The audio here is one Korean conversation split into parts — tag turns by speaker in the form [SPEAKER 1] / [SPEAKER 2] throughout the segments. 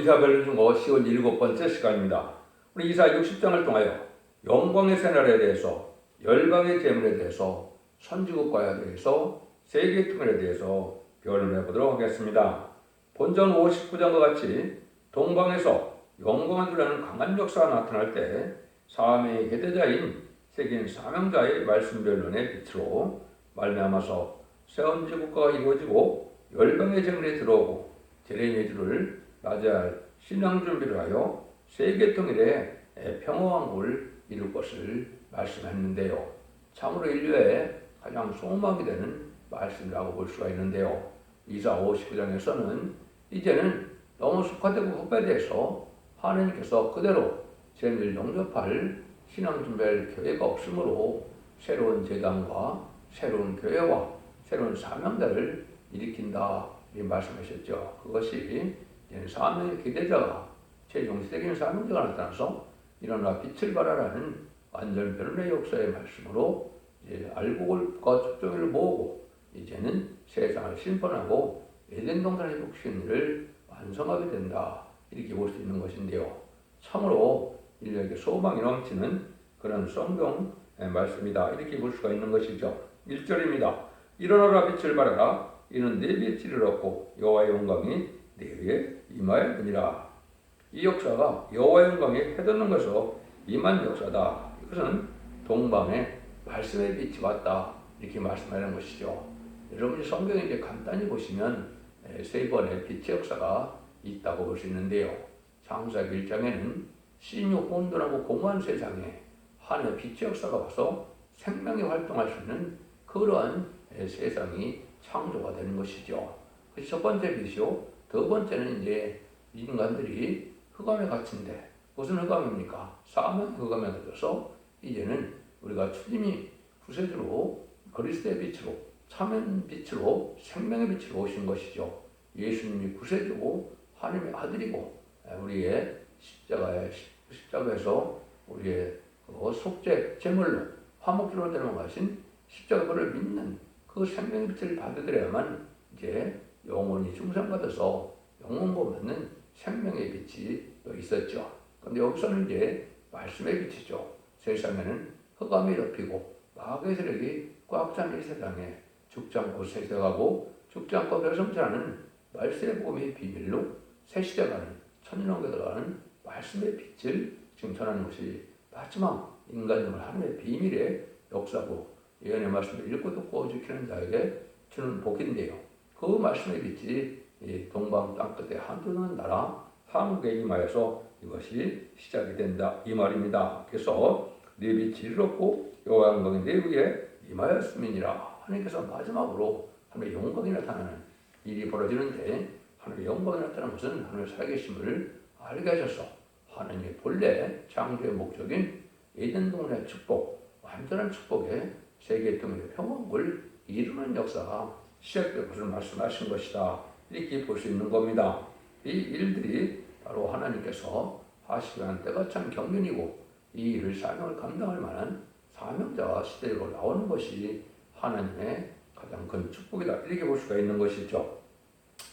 [SPEAKER 1] 이사벨 중고 57번째 시간입니다. 우리 이사 60장을 통하여 영광의 새날에 대해서, 열방의 재물에 대해서, 선지국과에 대해서, 세계통일에 대해서 변론해 보도록 하겠습니다. 본전 59장과 같이 동방에서 영광을 드러내는 강한 역사가 나타날 때 사명의 해대자인 세계인 사명자의 말씀 변론의 빛으로 말미암아서 새언지국가가 이루어지고 열방의 재물이 들어오고 재림의 주를 맞이할 신앙 준비를 하여 세계통일의 평화왕국을 이룰 것을 말씀했는데요. 참으로 인류의 가장 소망이 되는 말씀이라고 볼 수가 있는데요. 이사 59장에서는 이제는 너무 속화되고 후배돼서 하나님께서 그대로 재림을 영접할 신앙 준비할 교회가 없으므로 새로운 재단과 새로운 교회와 새로운 사명자를 일으킨다 이 말씀하셨죠. 그것이 사명의 기대자가 최종적인 사명자가 나타나서 일어나 빛을 발하라는 완전 변론의 역사의 말씀으로 알곡과 축종을 모으고 이제는 세상을 심판하고 에덴 동산 회복시키는 일을 완성하게 된다 이렇게 볼 수 있는 것인데요. 참으로 인류에게 소망이 넘치는 그런 성경 말씀이다 이렇게 볼 수가 있는 것이죠. 1절입니다. 일어나라 빛을 발하라 이는 네 빛을 이뤘고 여호와의 영광이 네 위에 임하였느니라. 이 역사가 여호와의 영광이 해돋는 것으로 임한 역사다. 이것은 동방의 말씀의 빛이 왔다 이렇게 말씀하는 것이죠. 여러분이 성경에 이제 간단히 보시면 세 번의 빛의 역사가 있다고 볼 수 있는데요. 창세기 1장에는 신유 혼돈하고 공허한 세상에 하늘의 빛의 역사가 와서 생명이 활동할 수 있는 그러한 세상이 창조가 되는 것이죠. 그래서 첫 번째 빛이요. 두 번째는 이제 인간들이 흑암에 갇힌데 무슨 흑암입니까? 사망의 흑암에 갇혀서 이제는 우리가 주님이 구세주로 그리스도의 빛으로 참된 빛으로 생명의 빛으로 오신 것이죠. 예수님이 구세주고 하나님의 아들이고 우리의 십자가에서 우리의 속죄 제물로 화목제로 되는 십자가를 믿는 그 생명의 빛을 받아들여야만 이제 영원히 중생받아서 영원고 받는 생명의 빛이 있었죠. 그런데 여기서는 이제 말씀의 빛이죠. 세상에는 흑암이 덮이고 마귀의 세력이 꽉 찬 이 세상에 죽지 않고 세세하고 죽지 않고 별성치라는 말씀의 복음의 비밀로 새 시대가는 천년왕국에 들어가는 말씀의 빛을 지금 전하는 것이 마지막 인간됨을 하나님의 비밀의 역사고 예언의 말씀을 읽고 듣고 지키는 자에게 주는 복인데요. 그 말씀의 빛이 동방 땅끝에 한두는 나라 한국에 임하여서 이것이 시작이 된다 이 말입니다. 그래서 네 빛이 이르렀고 여호와 영광이 네 위에 임하였음이니라. 하나님께서 마지막으로 하나님의 영광이 나타나는 일이 벌어지는데 하나님의 영광이 나타나는 것은 하나님의 살아계심을 알게 하셔서 하나님의 본래 창조의 목적인 에덴 동산의 축복, 완전한 축복의 세계 통일의 평화를 이루는 역사가 시작될 것을 말씀하신 것이다. 이렇게 볼 수 있는 겁니다. 이 일들이 바로 하나님께서 하시기한 때가 참 경륜이고 이 일을 사명을 감당할 만한 사명자와 시대로 나오는 것이 하나님의 가장 큰 축복이다. 이렇게 볼 수가 있는 것이죠.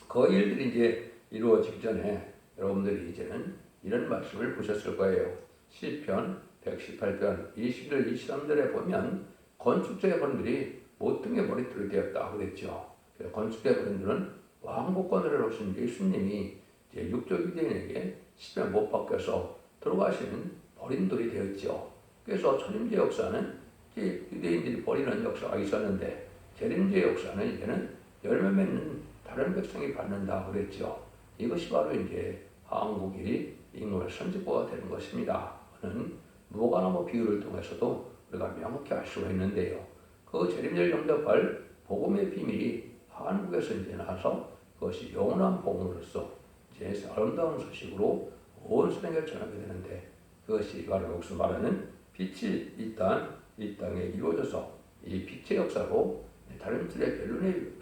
[SPEAKER 1] 그 일들이 이제 이루어지기 전에 여러분들이 이제는 이런 말씀을 보셨을 거예요. 시편 118편 21절 23절에 보면 건축자의 번들이 모퉁이의 머리털이 되었다 그랬죠. 건축자의 번들은 왕국권을 오신 예수님이 이제 육조 유대인에게 십에 못 박혀서 들어가시는 버린돌이 되었죠. 그래서 초림제 역사는 이제 유대인들이 버리는 역사가 있었는데 재림제 역사는 이제는 열매 맺는 다른 백성이 받는다 그랬죠. 이것이 바로 이제 한국이 인물 선지보가 되는 것입니다. 그는 무화과나무 비유를 통해서도 우리가 명확히 알 수가 있는데요. 그 재림절 영접할 복음의 비밀이 한국에서 이제 나서 그것이 영원한 복음으로서 이제 아름다운 소식으로 온 세상에 전하게 되는데 그것이 바로 여기서 말하는 빛이 이 땅에 이루어져서 이 빛의 역사로 다른 틀의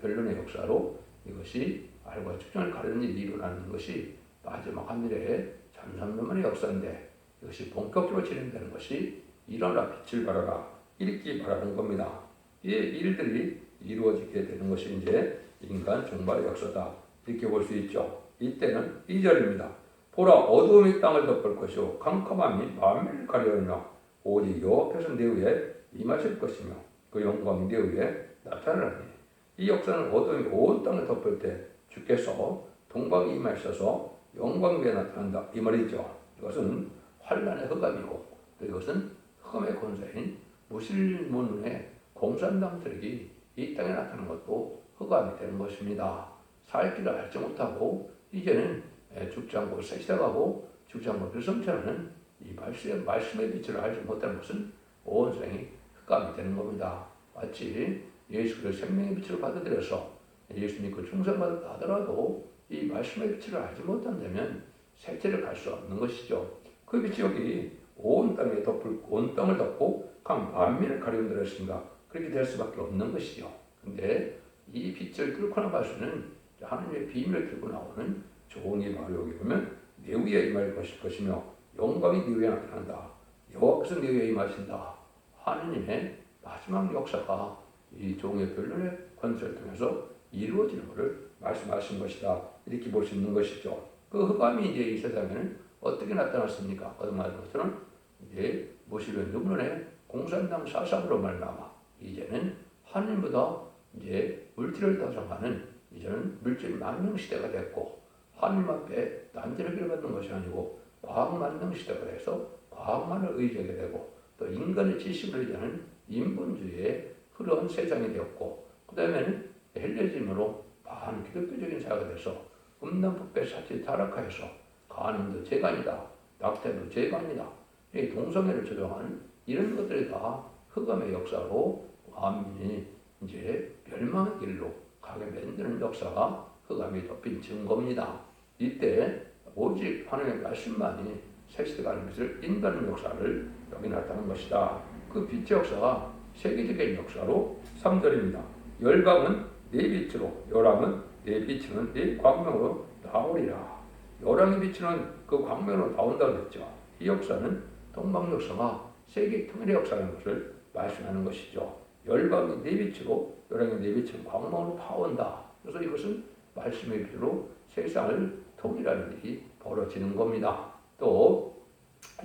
[SPEAKER 1] 변론의 역사로 이것이 알과 측정을 가르는 일이 일어나는 것이 마지막 하늘의 잠잠만의 역사인데 이것이 본격적으로 진행되는 것이 일어나 빛을 발하라 이렇게 말하는 겁니다. 이 일들이 이루어지게 되는 것이 이제 인간 종말의 역사다 이렇게 볼 수 있죠. 이때는 2절입니다. 보라 어두움이 땅을 덮을 것이요 캄캄함이 만민을 가리우리라. 오직 여호와께서 내 위에 임하실 것이며 그 영광이 내 위에 나타나리니. 이 역사는 어둠이 온 땅을 덮을 때 주께서 동방에 임하셔서 영광 위에 나타난다 이 말이죠. 이것은 환란의 흑암이고 또 이것은 흑암의 권세인 무슬림문의 공산당 세력이 이 땅에 나타나는 것도 흑암이 되는 것입니다. 살 길을 알지 못하고 이제는 죽지 않고 세시다가고 죽지 않고 불성천하는 이 말씀의 빛을 알지 못하는 것은 온 생이 흑암이 되는 겁니다. 마치 예수 그리스도의 생명의 빛을 받아들여서 예수 믿고 충성받았다 하더라도 이 말씀의 빛을 알지 못한다면 세계를 갈 수 없는 것이죠. 그 빛이 여기 온 땅을 덮고 각 만민을 가리운다 했습니다. 그렇게 될 수밖에 없는 것이죠. 근데 이 빛을 뚫고 나갈 수는 하나님의 비밀을 들고 나오는 종이 바로 여기 보면 내 위에 임할 것이며 영광이 내 위에 나타난다. 여호와께서 내 위에 임하신다. 하느님의 마지막 역사가 이 종의 변론의 권세를 통해서 이루어지는 것을 말씀하신 것이다. 이렇게 볼 수 있는 것이죠. 그 흑암이 이제 이 세상에는 어떻게 나타났습니까? 거듭 말한 것처럼 이제 모시는 눈물의 공산당 사상으로 말미암아 이제는 하늘보다 이제 물질을 더 정하는 이제는 물질 만능 시대가 됐고 하늘 앞에 단죄를 받는 것이 아니고 과학 만능 시대가 돼서 과학만을 의지하게 되고 또 인간의 지식을 의지하는 인본주의의 흐르는 세상이 되었고 그 다음에는 헬레즘으로 반기독교적인 사회가 돼서 음란법배 사치 타락하여서 간음도 재간이다, 낙태도 재간이다, 이 동성애를 조장하는 이런 것들이 다 흑암의 역사로 만민이 이제 멸망의 길로 가게 만드는 역사가 흑암이 덮인 증거입니다. 이때 오직 하나님의 말씀만이 세시대가는 빛을 인도하는 역사를 여기 나타난 것이다. 그 빛의 역사가 세계적인 역사로 3절입니다. 열방은 네 빛으로 요람은 네 비추는 네 광명으로 나오리라. 요람이 비추는 그 광명으로 나온다고 했죠. 이 역사는 동방 역사가 세계 통일의 역사라는 것을 말씀하는 것이죠. 열방이 네 빛으로 요람이 네 빛으로 광명으로 파온다. 그래서 이것은 말씀의 빛으로 세상을 통일하는 일이 벌어지는 겁니다. 또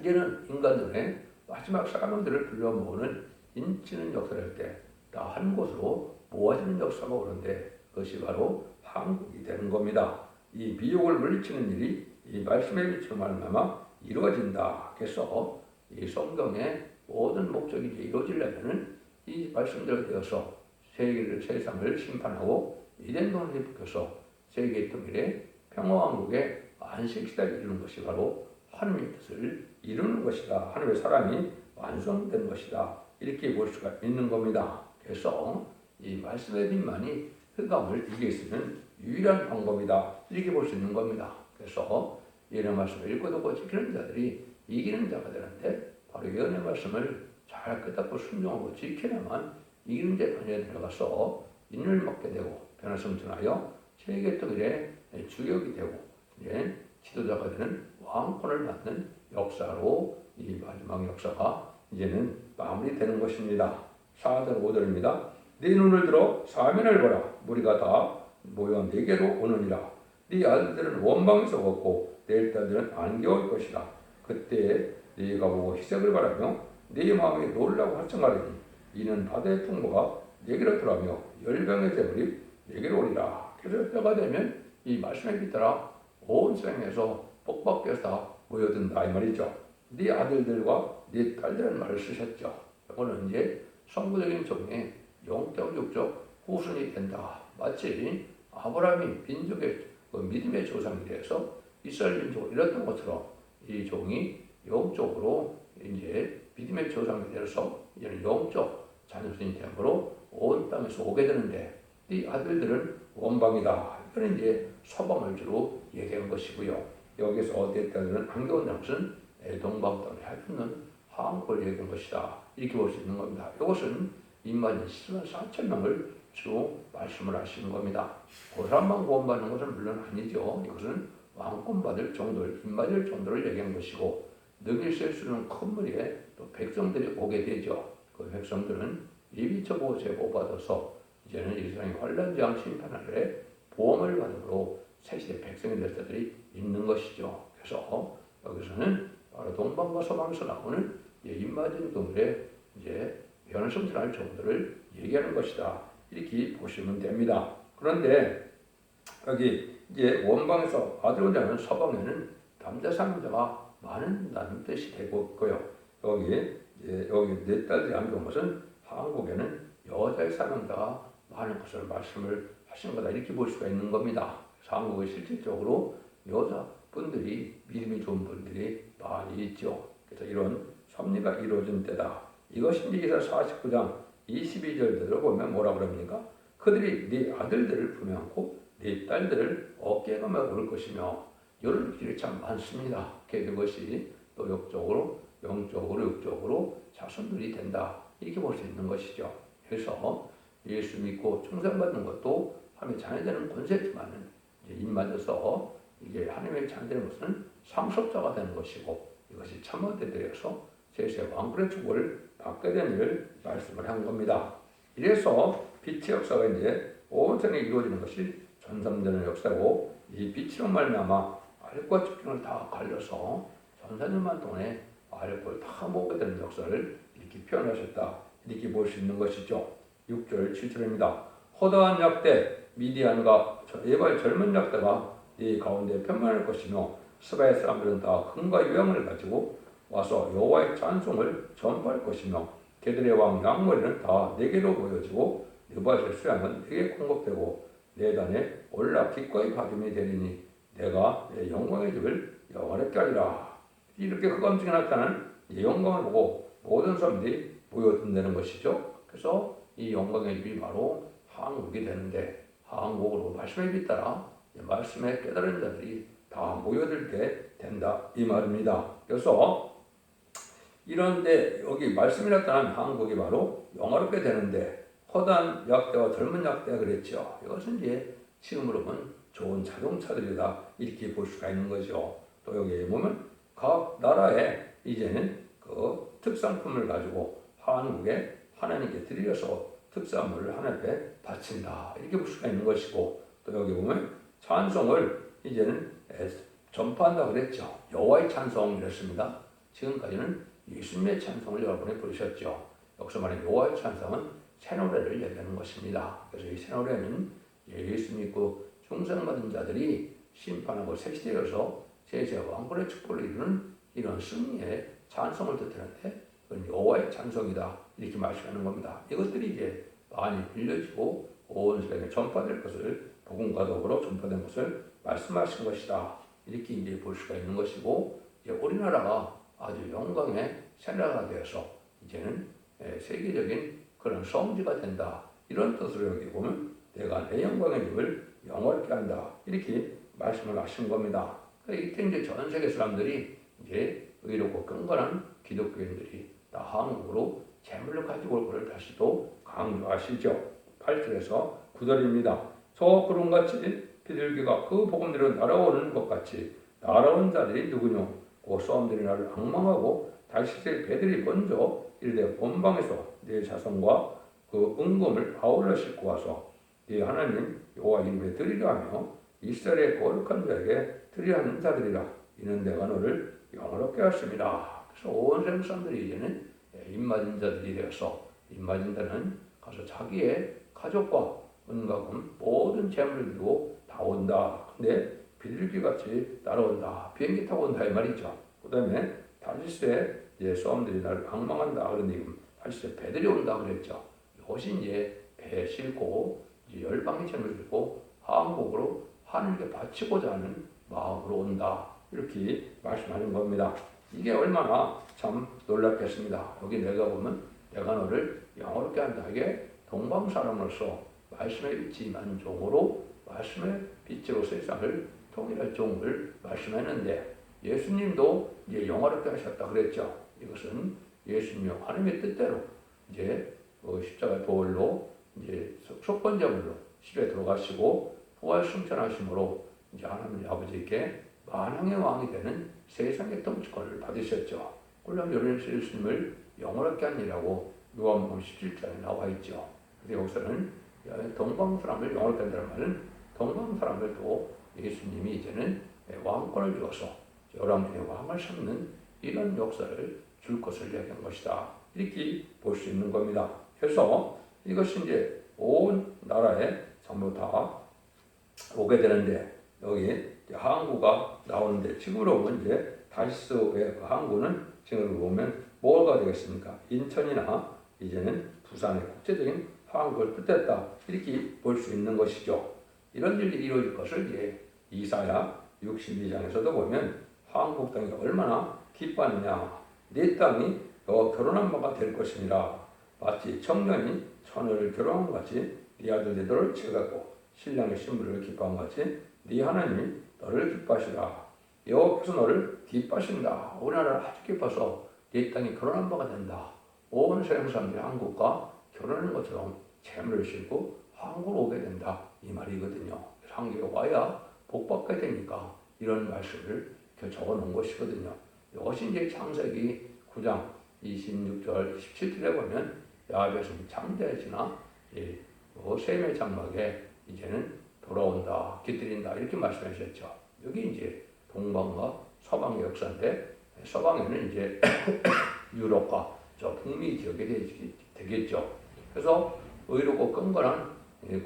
[SPEAKER 1] 이제는 인간들의 마지막 사명들을 불러 모으는 인치는 역사를 할 때 다 한 곳으로 모아지는 역사가 오는데 그것이 바로 한국이 되는 겁니다. 이 미혹을 물리치는 일이 이 말씀의 빛으로 말미암아 이루어진다. 그래서 이 성경의 모든 목적이 이루어지려면은 이 말씀대로 되어서 세상을 심판하고 이된 돈을 입혀서 세계 통일의 평화왕국의 안식시대를 이루는 것이 바로 하나님의 뜻을 이루는 것이다. 하나님의 사랑이 완성된 것이다. 이렇게 볼 수가 있는 겁니다. 그래서 이 말씀의 빛만이 흑암을 이길 수 있는 유일한 방법이다. 이렇게 볼 수 있는 겁니다. 그래서 예언의 말씀을 읽고 듣고 지키는 자들이 이기는 자가 되는데 바로 예언의 말씀을 잘 깨닫고 순종하고 지키려면 이기는 자 편에 들어가서 인을 먹게 되고 변화성천하여 세계 통일의 주역이 되고 이제 지도자가 되는 왕권을 받는 역사로 이 마지막 역사가 이제는 마무리되는 것입니다. 4절 5절입니다. 네 눈을 들어 사면을 보라. 무리가 다 모여 네게로 오느니라. 네 아들들은 원방에서 걷고 내 딸들은 안겨올 것이다. 그때 네가 보고 희색을 바라며 네 마음이 놀라고 활성하리니 이는 바다의 풍부가 네게로 들어가며 열병의 재물이 네게로 오리라. 그래서 때가 되면 이 말씀에 따라 온 세상에서 복받게서 다 모여든다 이 말이죠. 네 아들들과 네 딸들은 말을 쓰셨죠. 이거는 이제 성부적인 종의 영적 육적 후손이 된다. 마치 아브라함이 민족의 믿음의 조상이 되어서 이스라엘 민족을 이뤘던 것처럼 이 종이 영적으로 이제 믿음의 조상이 되어서 이제는 영적 자녀순이 되므로 온 땅에서 오게 되는데 이 아들들은 원방이다. 이거는 이제 서방을 주로 얘기한 것이고요. 여기서 어디에 따르는 안겨온다는 것은 동방 땅에 해주는 한국을 얘기한 것이다. 이렇게 볼 수 있는 겁니다. 이것은 인간이 10만 4천 명을 주로 말씀을 하시는 겁니다. 그 사람만 구원받는 것은 물론 아니죠. 이것은 왕권받을 정도를, 힘받을 정도를 얘기한 것이고 능히 쓸 수 있는 큰 무리에 또 백성들이 오게 되죠. 그 백성들은 예비처 보호세 보호받아서 이제는 이 세상의 환란장 심판하늘에 보험을 받음으로 새시대 백성이 될 때들이 있는 것이죠. 그래서 여기서는 바로 동방과 서방에서 나오는 입맞은 동물의 이제 변성스러운 정도를 얘기하는 것이다. 이렇게 보시면 됩니다. 그런데 여기 이제 원방에서 아들로 되는 서방에는 남자 사명자가 많은다는 뜻이 되고 있고요. 여기 네 딸들이 안겨온 것은 한국에는 여자의 사명자가 많은 것을 말씀을 하신 거다. 이렇게 볼 수가 있는 겁니다. 그래서 한국에 실질적으로 여자분들이 믿음이 좋은 분들이 많이 있죠. 그래서 이런 섭리가 이루어진 때다. 이것이 이제 49장 22절대로 보면 뭐라 그럽니까? 그들이 네 아들들을 분양하고 네 딸들을 어깨에 감아 올 것이며 이런 길이 참 많습니다. 그것이 또 영적으로 육적으로 자손들이 된다. 이렇게 볼 수 있는 것이죠. 그래서 예수 믿고 충성받는 것도 하나님의 자녀되는 권세지만은 입 맞아서 이게 하나님의 자녀되는 것은 상속자가 되는 것이고 이것이 참어되 되어서 제세 왕권의 축복을 받게 되는 일을 말씀을 한 겁니다. 이래서 빛의 역사가 이제 온 세상에 이루어지는 것이 전삼되는 역사고 이 빛으로 말미암아 알과 측정을 다 갈려서 전사년만 동안에 알을 다 먹게 되는 역사를 이렇게 표현하셨다. 이렇게 볼 수 있는 것이죠. 6절 7절입니다. 허다한 약대 미디안과 예발 젊은 약대가 이 가운데 편만할 것이며 스바의 사람들은 다 흥과 요양을 가지고 와서 여호와의 찬송을 전파할 것이며 그들의 왕 양머리는 다 내게로 모여지고 느바실 수양은 내게 공급되고 내 단에 올라 기꺼이 받음이 되리니 내가 내 영광의 집을 영원하게 하리라. 이렇게 흑암중에 나타나는 이 영광을 보고 모든 사람들이 모여든다는 것이죠. 그래서 이 영광의 집이 바로 한국이 되는데 한국으로 말씀에 빗따라 말씀에 깨달은 자들이 다 모여들게 된다 이 말입니다. 그래서 이런데 여기 말씀이 나타난 한국이 바로 영화롭게 되는데 허다한 약대와 젊은 약대가 그랬죠. 이것은 이제 지금으로 보면 좋은 자동차들이다 이렇게 볼 수가 있는 거죠. 또 여기 보면 각 나라에 이제는 그 특산품을 가지고 한국에 하나님께 드려서 특산물을 하나님께 바친다 이렇게 볼 수가 있는 것이고 또 여기 보면 찬송을 이제는 전파한다 그랬죠. 여호와의 찬송이랬습니다. 지금까지는 예수님의 찬송을 여러분이 부르셨죠. 여기서 말하는 여호와의 찬송은 새 노래를 얘기하는 것입니다. 그래서 이 새 노래는 예수 믿고 충성받은 자들이 심판하고 새시되어서 제세 왕권의 축복을 이루는 이런 승리의 찬송을 뜻하는데 그건 여호와의 찬송이다 이렇게 말씀하는 겁니다. 이것들이 이제 많이 빌려지고 온 세상에 전파될 것을 복음과 더불어 전파된 것을 말씀하신 것이다 이렇게 이제 볼 수가 있는 것이고 이제 우리나라가 아주 영광의 새 나라가 되어서 이제는 세계적인 그런 성지가 된다 이런 뜻으로 여기 보면 내가 내 영광의 집을 영원하게 한다 이렇게 말씀을 하신 겁니다. 이때 이제 전 세계 사람들이 이제 의롭고 경건한 기독교인들이 다 한국으로 재물을 가지고 올 것을 다시 또 강조하시죠. 8절에서 9절입니다. 저 구름같이 비둘기가 그 복음대로 날아오는 것 같이 날아온 자들이 누구뇨? 그 싸움들이 나를 악망하고 달시들 배들이 먼저 이르되 본방에서 내 자손과 그 은금을 아울러 싣고 와서 네 하나님 여호와 이름에 드리려 하며 이스라엘의 거룩한 자에게 드리려 하는 자들이라. 이는 내가 너를 영원롭게 하십니다. 그래서 온 세상 사람들이 이제는 입맞은 자들이 되어서 입맞은 자는 가서 자기의 가족과 은가금 모든 재물을 들고 다 온다. 근데 비둘기같이 날아온다. 비행기 타고 온다 이 말이죠. 그 다음에 다시스에 싸움들이 나를 방망한다. 그런데 다시스에 배들이 온다 그랬죠. 이것이 이제 배에 싣고 이제 열방의 재물을 들고 한국으로 하늘께 바치고자 하는 마음으로 온다. 이렇게 말씀하는 겁니다. 이게 얼마나 참 놀랍겠습니다. 여기 내가 보면 내가 너를 영원롭게 한다. 이게 동방사람으로서 말씀의 빛이 임한 종으로 말씀의 빛으로 세상을 통일할 종을 말씀했는데 예수님도 이제 영원롭게 하셨다 그랬죠. 이것은 예수님 하나님의 뜻대로 이제 십자가 보혈로 이제 속건제물로 십에 들어가시고 부활 승천하심으로 이제 하나님 아버지께 만왕의 왕이 되는 세상의 통치권을 받으셨죠. 물론 예수님을 영원롭게 한 일이라고 요한복음 17장에 나와 있죠. 그래서 여기서는 동방 사람을 영원롭게 한다는 말은 동방 사람들도 예수님이 이제는 왕권을 주어서 열왕의 왕을 삼는 이런 역사를 줄 것을 이야기한 것이다. 이렇게 볼 수 있는 겁니다. 그래서 이것이 이제 온 나라에 전부 다 오게 되는데 여기 항구가 나오는데 지금으로 보면 이제 다시스의 그 항구는 지금으로 보면 뭐가 되겠습니까? 인천이나 이제는 부산의 국제적인 항구를 뜻했다. 이렇게 볼 수 있는 것이죠. 이런 일이 이루어질 것을 이제 이사야 62장에서도 보면 한국 땅이 얼마나 기뻐하느냐. 네 땅이 결혼한 바가 될 것이니라. 마치 청년이 처녀를 결혼한 같이 네 아들 네 들을 채갖고 신랑의 신부를 기뻐한 같이 네 하나님이 너를 기뻐하시라. 여호와께서 너를 기뻐하신다. 우리나라를 아주 기뻐서 네 땅이 결혼한 바가 된다. 온 세상 사람들이 한국과 결혼하는 것처럼 재물을 싣고 한국으로 오게 된다. 이 말이거든요. 한국에 와야 복받게 되니까 이런 말씀을 적어 놓은 것이거든요. 이것이 이제 창세기 9장 26절 27절에 보면 야베스는 창대해지나 셈의 장막에 이제는 돌아온다, 깃들인다 이렇게 말씀하셨죠. 여기 이제 동방과 서방의 역사인데 서방에는 이제 유럽과 저 북미 지역에 되겠죠. 그래서 의롭고 끈건한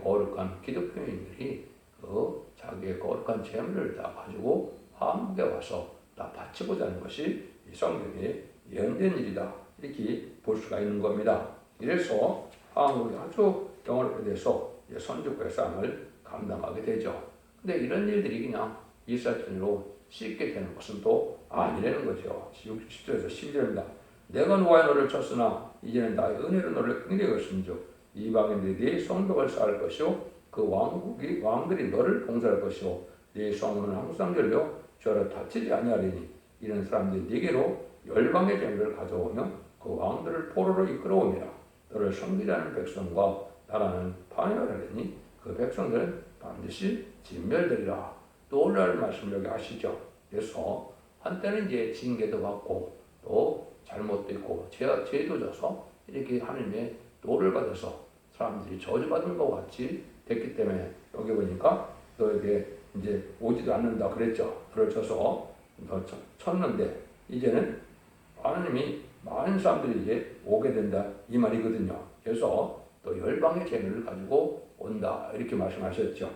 [SPEAKER 1] 거룩한 기독교인들이 그 자기의 거룩한 재물을 다 가지고 한국에 와서 다 바치고자 하는 것이 이 성경에 예언된 일이다. 이렇게 볼 수가 있는 겁니다. 이래서 한국이 아주 영원하게 돼서 선주국의 삶을 감당하게 되죠. 근데 이런 일들이 그냥 일사천리로 쉽게 되는 것은 또 아니라는 거죠. 10절에서 12절입니다. 내가 노아의 너를 쳤으나 이제는 나의 은혜로 너를 긍휼히 여겼음즉 이방인들이 네 성벽을 쌓을 것이요 그 왕들이 너를 봉사할 것이요 네 성문은 항상 열려 저를 다치지 아니하리니 이런 사람들이 네게로 열방의 재물을 가져오며 그 왕들을 포로로 이끌어오니라. 너를 섬기지 않은 백성과 나라는 파멸하리니 그 백성들은 반드시 진멸되리라. 놀랄 말씀을 여기 하시죠. 그래서 한때는 이제 징계도 받고 또 잘못도 있고 죄도 져서 이렇게 하나님의 노를 받아서 사람들이 저주받은 것 같이 됐기 때문에 여기 보니까 너에게 이제 오지도 않는다 그랬죠. 너를 쳐서 너 쳤는데 이제는 하나님이 많은 사람들이 이제 오게 된다 이 말이거든요. 그래서 또 열방의 재물을 가지고 온다 이렇게 말씀하셨죠.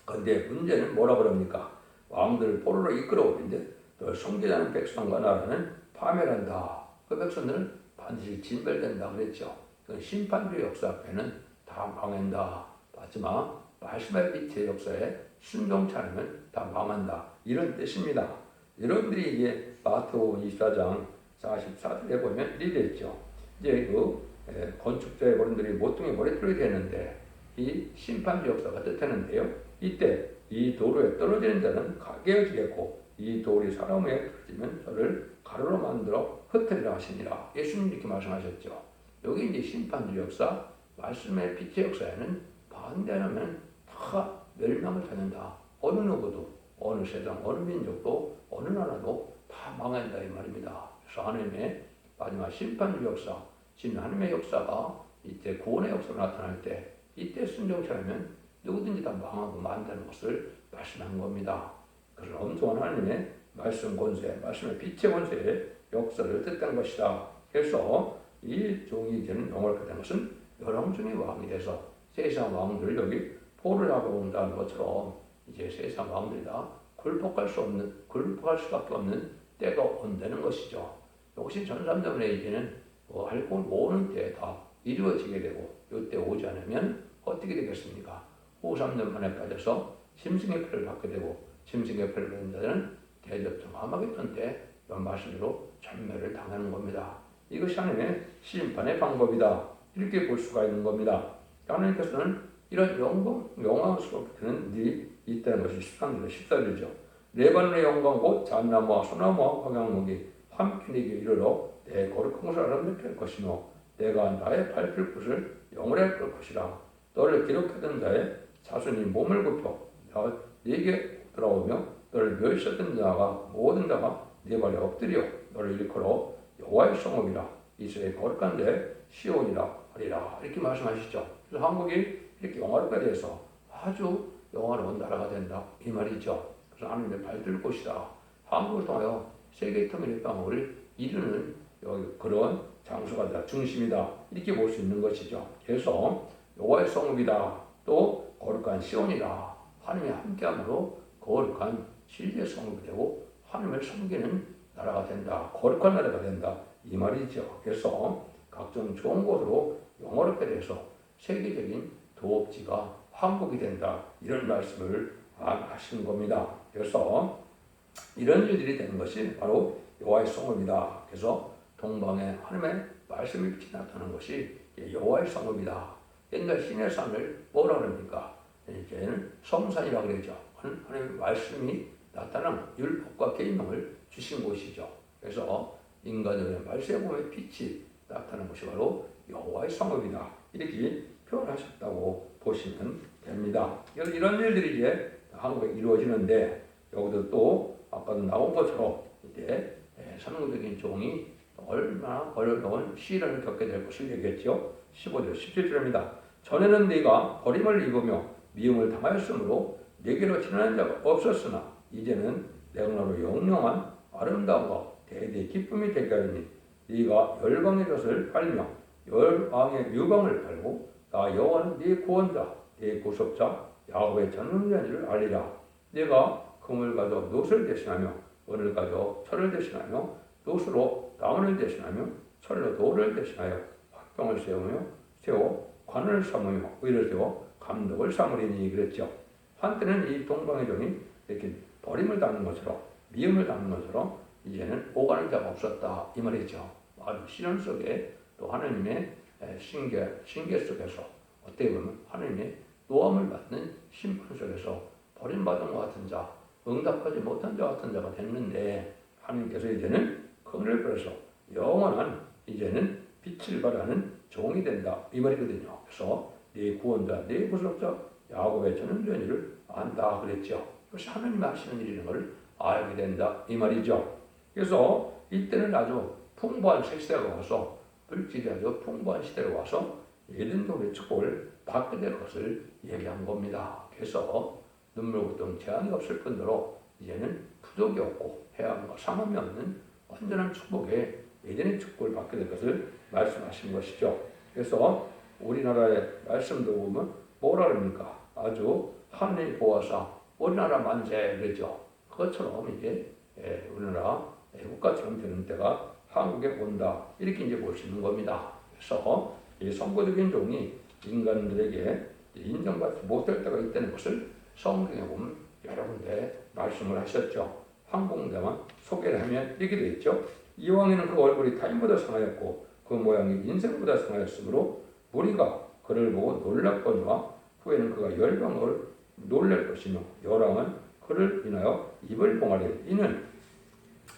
[SPEAKER 1] 그런데 문제는 뭐라 그럽니까? 왕들을 포로로 이끌어오는데 또 섬기자는 백성과 나라는 파멸한다. 그 백성들은 반드시 진멸된다 그랬죠. 그 심판주의 역사 앞에는 다 망한다. 마지막 말씀의 빛의 역사에 순종치 않으면 다 망한다. 이런 뜻입니다. 여러분들이 이제 마태복음 24장 44절에 보면 이렇게 있죠. 이제 그 건축자의 어른들이 모퉁이 머리털이 되는데 이 심판주 역사가 뜻하는데요. 이때 이 도로에 떨어지는 자는 깨어지겠고 이 돌이 사람 위에 떨어지면 저를 가루로 만들어 흩으리라 하시니라. 예수님 이렇게 말씀하셨죠. 여기 이제 심판주 역사, 말씀의 빛의 역사에는 반대하면 다 멸망을 당한다. 어느 누구도, 어느 세상, 어느 민족도, 어느 나라도 다 망한다 이 말입니다. 그래서 하나님의 마지막 심판주 역사, 지금 하나님의 역사가 이때 구원의 역사가 나타날 때 이때 순종치 않으면 누구든지 다 망하고 만다는 것을 말씀한 겁니다. 그래서 엄청난 하나님의 말씀 권세, 말씀의 빛의 권세의 역사를 뜻한 것이다. 그래서 이 종이 이제는 영원하게 된 것은 열왕 중의 왕이 돼서 세상 왕들을 여기 포를 하고 온다는 것처럼 이제 세상 왕들이 다 굴복할 수밖에 없는 때가 온다는 것이죠. 역시 전삼전에 이제는 할 거 모으는 때 다 이루어지게 되고 이때 오지 않으면 어떻게 되겠습니까? 후 3년 만에 빠져서 짐승의 표를 받게 되고 짐승의 표를 받는 자는 대접점 하마겟돈 때 연마실로 전멸을 당하는 겁니다. 이것이 하나님의 심판의 방법이다. 이렇게 볼 수가 있는 겁니다. 하나님께서는 이런 영광스럽게는 일이 있다는 것이 14절이죠. 레바논의 영광 곧 잣나무와 소나무와 광양목이 함께 내게 이르러 내 거룩한 것을 아름답게 할 것이며 내가 나의 밟힐 곳을 영원히 할 것이라. 너를 기록하던 자의 자손이 몸을 굽혀 네게 돌아오며 너를 멸시하던 자가 모든 자가 네 발에 엎드려 너를 일컬어 여호와의 성읍이라 이스라엘 거룩한 데 시온이라 하리라. 이렇게 말씀하시죠. 그래서 한국이 이렇게 영화롭게 돼서 아주 영화로운 나라가 된다 이 말이죠. 그래서 하나님의 발들 곳이다. 한국을 통하여 세계 통일의 방법을 이루는 그런 장소가 다 중심이다. 이렇게 볼 수 있는 것이죠. 그래서 여호와의 성읍이다. 또 거룩한 시온이다. 하나님이 함께함으로 거룩한 진리의 성읍이 되고 하나님을 섬기는 나라가 된다. 거룩한 나라가 된다. 이 말이죠. 그래서 각종 좋은 곳으로 영화롭게 돼서 세계적인 도읍지가 한국이 된다. 이런 말씀을 하신 겁니다. 그래서 이런 일들이 되는 것이 바로 여호와의 성읍이다. 그래서 동방에 하나님의 말씀이 빛이 나타나는 것이 여호와의 성읍이다. 옛날 신의 산을 뭐라 그럽니까? 이제는 성산이라고 그러죠. 하나님의 말씀이 나타나는 율법과 계명을 주신 곳이죠. 그래서 인간들의 말씀에 보면 빛이 나타나는 것이 바로 여호와의 성읍이다. 이렇게 표현하셨다고 보시면 됩니다. 이런 일들이 이제 한국에 이루어지는데 여기도 또 아까도 나온 것처럼 이제 선구적인 종이 얼마나 어려운 시련을 겪게 될 것을 얘기했죠. 15절, 17절입니다. 전에는 네가 버림을 입으며 미움을 당하였으므로 네게로 친한 자가 없었으나 이제는 내가 너로 영영한 아름다움과 대대의 기쁨이 되게 하리니 네가 열방의 젖을 빨며 열왕의 유방을 빨고 나 여호와는 네 구원자 네 구속자 야곱의 전능자인 알리라. 네가 금을 가져 노를 대신하며 은을 가져 철을 대신하며 노수로 나무를 대신하며 철로 돌을 대신하여 화병을 세워 관을 삼으며 의를 세워 감독을 삼으리니 그랬죠. 한때는 이 동방의 종이 이렇게 버림을 당한 것처럼 미움을 당한 것처럼 이제는 오가는 자가 없었다 이 말이죠. 아주 시련 속에 또 하나님의 신계 속에서 어떻게 보면 하나님의 노함을 받는 심판 속에서 버림받은 것 같은 자, 응답하지 못한 자 같은 자가 됐는데 하나님께서 이제는 그늘을 벌여서 영원한 이제는 빛을 발하는 종이 된다 이 말이거든요. 그래서 네 구원자, 네 구속자 야곱의 전능자인 일을 안다 그랬죠. 그것이 하나님이 하시는 일이라는 것을 알게 된다 이 말이죠. 그래서 이때는 아주 풍부한 새 시대가 와서 물질이 아주 풍부한 시대가 와서 예전도의 축복을 받게 될 것을 얘기한 겁니다. 그래서 눈물 고통 재앙이 없을 뿐더러 이제는 부족이 없고 해함과 상함이 없는 완전한 축복에 예전의 축복을 받게 될 것을 말씀하신 것이죠. 그래서 우리나라의 말씀도 보면 뭐라 그럽니까? 아주 하늘이 보아사 우리나라 만세 그러죠. 그것처럼 이제 우리나라 국가처럼 되는 때가 한국에 온다 이렇게 이제 볼 수 있는 겁니다. 그래서 이 선거적인 종이 인간들에게 인정받지 못할 때가 있다는 것을 성경에 보면 여러 군데 말씀을 하셨죠. 항공대만 소개를 하면 이렇게 되어 있죠. 이왕에는 그 얼굴이 타인보다 상하였고 그 모양이 인생보다 상하였으므로 무리가 그를 보고 놀랐거니와 후에는 그가 열방을 놀랄 것이며 열왕은 그를 인하여 입을 봉하리니 이는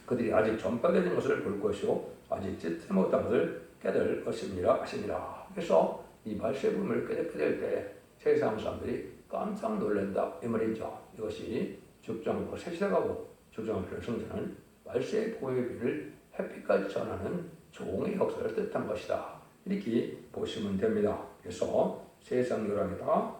[SPEAKER 1] 그들이 아직 전파되는 것을 볼 것이요 아직 찢지 못한 것을 깨달을 것입니다 하시니라. 그래서 이 말세품을 깨닫게 될 때 세상 사람들이 깜짝 놀란다 이 말이죠. 이것이 죽정하고 새시대가고 죽정한 별성자는 말세의 보호의 비를 햇빛까지 전하는 종의 역사를 뜻한 것이다. 이렇게 보시면 됩니다. 그래서 세상 요람이다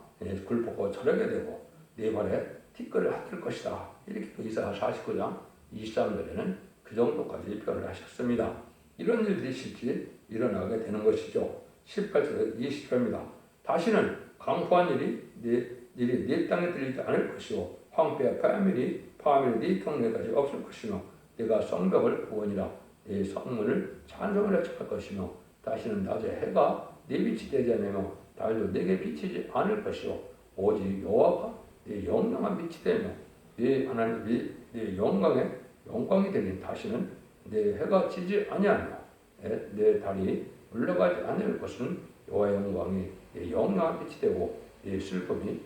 [SPEAKER 1] 굴복하고 절하게 되고 네 발에 티끌을 핫을 것이다. 이렇게 이사야 49장 23절에는 그 정도까지 표현을 하셨습니다. 이런 일들이 실제 일어나게 되는 것이죠. 18절에 20절입니다. 다시는 강포한 일이 네 땅에 들리지 않을 것이요 황폐와 파멸이 네 경내까지 없을 것이며 내가 성벽을 구원이라 네 성문을 찬송으로 척할 것이며 다시는 낮에 해가 네 빛이 되지 않으며 달도 내게 비치지 않을 것이요 오직 여호와가 네 영영한 빛이 되며 네 하나님이 네 영광이 되린 다시는 내 해가 지지 아니하며 내 달이 물러가지 않을 것은 여호와의 영광이 내 영영한 빛이 되고 내 슬픔이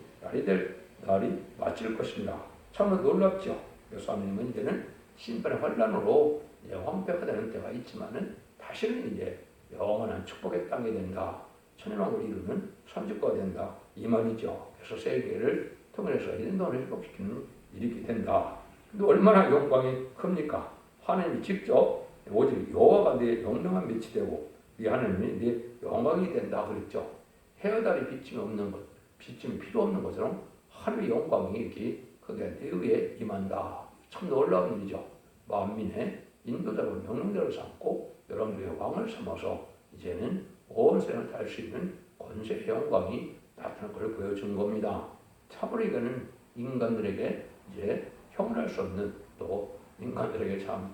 [SPEAKER 1] 날이 마칠 것입니다. 참으로 놀랍죠. 그래서 하나님은 이제는 심판의 환란으로 황폐가 되는 때가 있지만은 다시는 이제 영원한 축복의 땅이 된다. 천연왕국을 이루는 선지국가 된다. 이 말이죠. 그래서 세계를 통일해서 인도를 회복시키는 일이 된다. 근데 얼마나 영광이 큽니까? 하나님이 직접 오직 여호와가 내 영영한 빛이 되고 이 하나님이 내 영광이 된다 그랬죠. 해와 달이 비침이 없는 것, 비침이 필요 없는 것처럼 하나님의 영광이 이렇게 크게 내 위에 임한다. 참 놀라운 일이죠. 만민의 인도자로 명령대로 삼고 여러분들의 왕을 삼아서 이제는 온 세상을 달 수 있는 권세의 영광이 나타날 걸 보여준 겁니다. 참으로 이거는 인간들에게 이제 형언할 수 없는, 또 인간들에게 참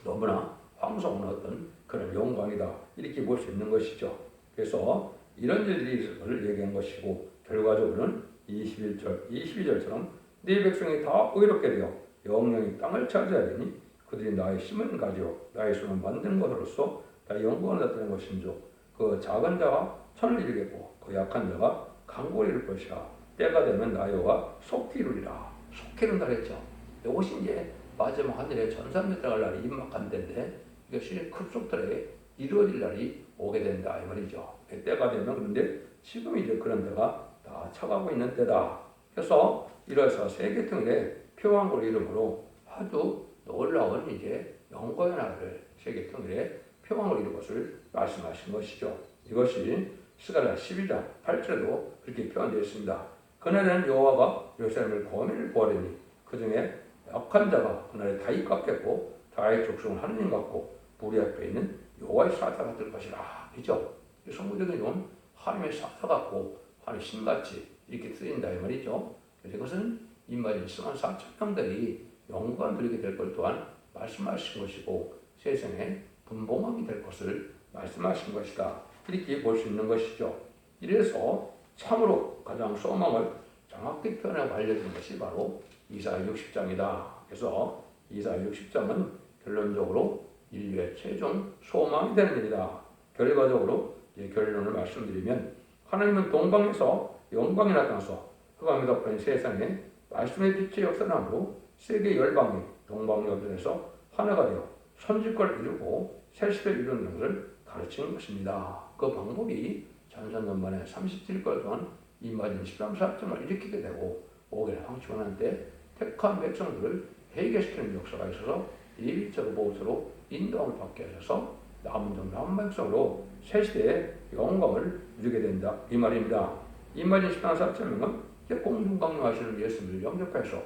[SPEAKER 1] 너무나 황송한 어떤 그런 영광이다, 이렇게 볼 수 있는 것이죠. 그래서 이런 일들이 있을 것을 얘기한 것이고, 결과적으로는 21절, 22절처럼 네 백성이 다 의롭게 되어 영영이 땅을 차지하리니 그들이 나의 힘은 가지어 나의 손을 만든 것으로서 나의 영광을 나타낸 것인즉 그 작은 자가 천을 이루겠고 그 약한 자가 강고를 이룰 것이라. 때가 되면 나 여호와 속히 이루리라. 속히 이룬다 그랬죠. 이것이 이제 마지막 하늘에 전삼에 들어갈 날이 임박한 때인데, 이것이 급속도에 이루어질 날이 오게 된다 이 말이죠. 때가 되면, 그런데 지금 이제 그런 때가 다 차가고 있는 때다. 그래서 이래서 세계통일의 표왕국 이름으로 아주 놀라운 이제 영광의 나라를, 세계통일의 표왕을 이룰 것을 말씀하신 것이죠. 이것이 스가랴 12장 8절에도 그렇게 표현되어 있습니다. 그날에는 여호와가 예루살렘을 범인을 보아리니 그 중에 약한 자가 그날에 다윗 같겠고 다윗 족속은 하느님 같고 무리 앞에 있는 여호와의 사자가 될 것이라. 그죠? 성구적인 용 하나님의 사자 같고 하나님의 신같이 이렇게 쓰인다 이 말이죠. 그래서 이것은 인마진 14,000 명들이 영광을 누리게 될 것 또한 말씀하신 것이고 세상에 분봉함이 될 것을 말씀하신 것이다, 이렇게 볼 수 있는 것이죠. 이래서 참으로 가장 소망을 정확히 표현하고 알려준 것이 바로 이사야 60장이다. 그래서 이사야 60장은 결론적으로 인류의 최종 소망이 되는 일이다. 결과적으로 이제 결론을 말씀드리면, 하나님은 동방에서 영광이 나타나서 흑암이 덮인 세상에 말씀의 빛의 역사함으로 세계 열방이 동방여전에서 하나가 되어 선지권을 이루고 세시를 이루는 것을 가르치는 것입니다. 그 방법이 전선전 만에 37걸 동안 임마진 13사점을 일으키게 되고 5개월 황치원한 때 택한 백성들을 해결시키는 역사가 있어서 예비적 보호서로 인도함을 받게 하셔서 남은 종 남은 백성으로 새시대의 영광을 누리게 된다 이 말입니다. 임마진 13사점은 공중강림하시는 예수님을 영접해서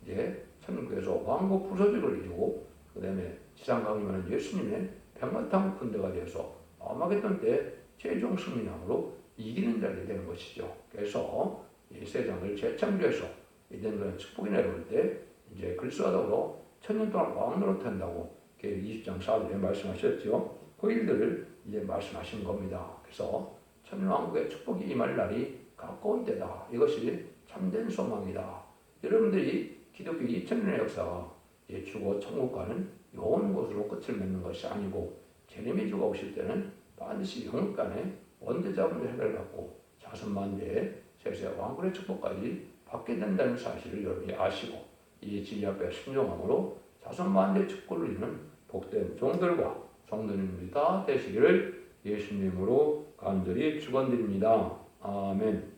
[SPEAKER 1] 이제 천국에서 왕국 부서직을 이루고 그 다음에 지상 강림하는 예수님의 백마탄 군대가 되어서 아마겟돈 때 최종 승리함으로 이기는 자들이 되는 것이죠. 그래서 이 세상을 재창조해서 이런 그런 축복이 내려올 때 이제 그리스도와 더불어 천년 동안 왕노릇 한다고 20장 4절에 말씀하셨죠. 그 일들을 이제 말씀하신 겁니다. 그래서 천년왕국의 축복이 임할 날이 가까운 때다. 이것이 참된 소망이다. 여러분들이 기독교 2000년의 역사가 죽어 천국 가는 영원 곳으로 끝을 맺는 것이 아니고, 재림의 주가 오실 때는 반드시 영육간의 원대자분의 해결을 받고 자선만대의 세세 왕국의 축복까지 받게 된다는 사실을 여러분이 아시고, 이 진리 앞에 순종함으로 자선만대의 축복을 누리는 복된 종들과 성도님들이 다 되시기를 예수님으로 간절히 축원드립니다. 아멘.